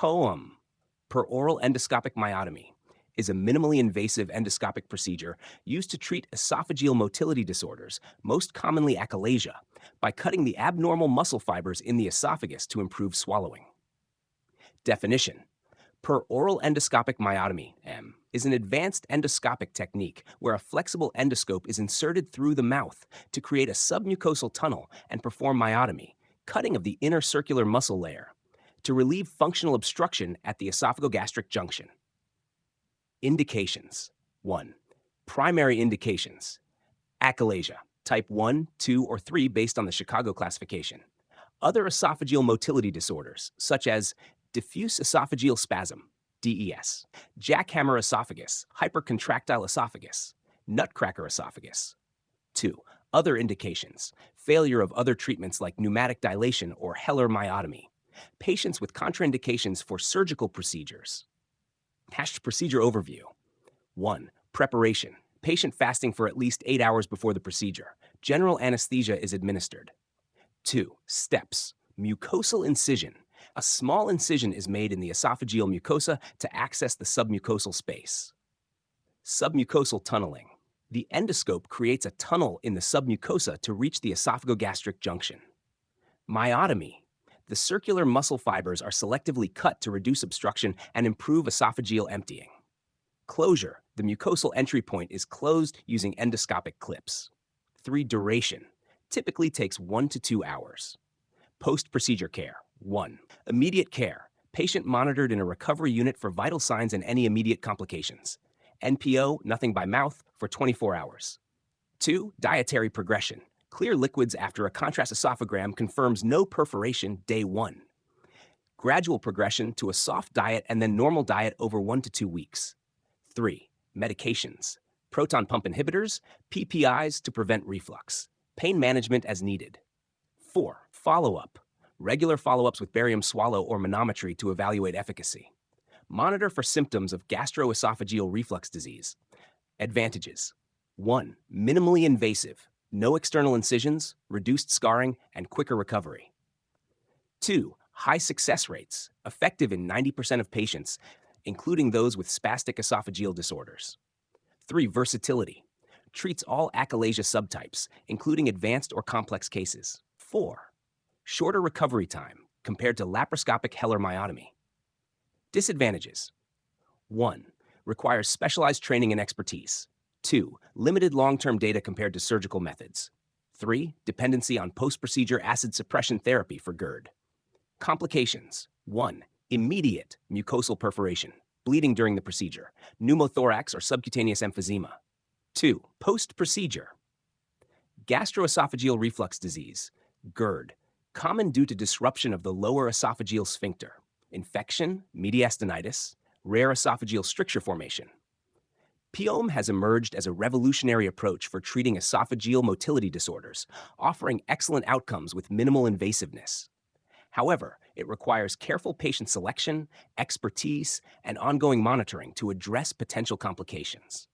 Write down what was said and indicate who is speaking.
Speaker 1: POEM, peroral endoscopic myotomy, is a minimally invasive endoscopic procedure used to treat esophageal motility disorders, most commonly achalasia, by cutting the abnormal muscle fibers in the esophagus to improve swallowing. Definition: peroral endoscopic myotomy (M) is an advanced endoscopic technique where a flexible endoscope is inserted through the mouth to create a submucosal tunnel and perform myotomy, cutting of the inner circular muscle layer, to relieve functional obstruction at the esophagogastric junction. Indications: 1. Primary indications: achalasia, type 1, 2, or 3 based on the Chicago classification. Other esophageal motility disorders, such as diffuse esophageal spasm, DES, jackhammer esophagus, hypercontractile esophagus, nutcracker esophagus. 2. Other indications: failure of other treatments like pneumatic dilation or Heller myotomy. Patients with contraindications for surgical procedures. Procedure overview. 1. Preparation. Patient fasting for at least 8 hours before the procedure. General anesthesia is administered. 2. Steps. Mucosal incision. A small incision is made in the esophageal mucosa to access the submucosal space. Submucosal tunneling. The endoscope creates a tunnel in the submucosa to reach the esophagogastric junction. Myotomy. The circular muscle fibers are selectively cut to reduce obstruction and improve esophageal emptying. Closure. The mucosal entry point is closed using endoscopic clips. 3. Duration. Typically takes 1 to 2 hours. Post-procedure care. 1. Immediate care. Patient monitored in a recovery unit for vital signs and any immediate complications. NPO, nothing by mouth, for 24 hours. 2. Dietary progression. Clear liquids after a contrast esophagram confirms no perforation day 1. Gradual progression to a soft diet and then normal diet over 1 to 2 weeks. 3. Medications. Proton pump inhibitors, PPIs to prevent reflux. Pain management as needed. 4. Follow-up. Regular follow-ups with barium swallow or manometry to evaluate efficacy. Monitor for symptoms of gastroesophageal reflux disease. Advantages: 1. Minimally invasive. No external incisions, reduced scarring, and quicker recovery. 2. High success rates, effective in 90% of patients, including those with spastic esophageal disorders. 3. Versatility. Treats all achalasia subtypes, including advanced or complex cases. 4. Shorter recovery time compared to laparoscopic Heller myotomy. Disadvantages: 1. Requires specialized training and expertise. 2. Limited long-term data compared to surgical methods. 3. Dependency on post-procedure acid suppression therapy for GERD. Complications: 1. Immediate mucosal perforation, bleeding during the procedure, pneumothorax or subcutaneous emphysema. 2. Post-procedure: gastroesophageal reflux disease, GERD, common due to disruption of the lower esophageal sphincter, infection, mediastinitis, rare esophageal stricture formation. POEM has emerged as a revolutionary approach for treating esophageal motility disorders, offering excellent outcomes with minimal invasiveness. However, it requires careful patient selection, expertise, and ongoing monitoring to address potential complications.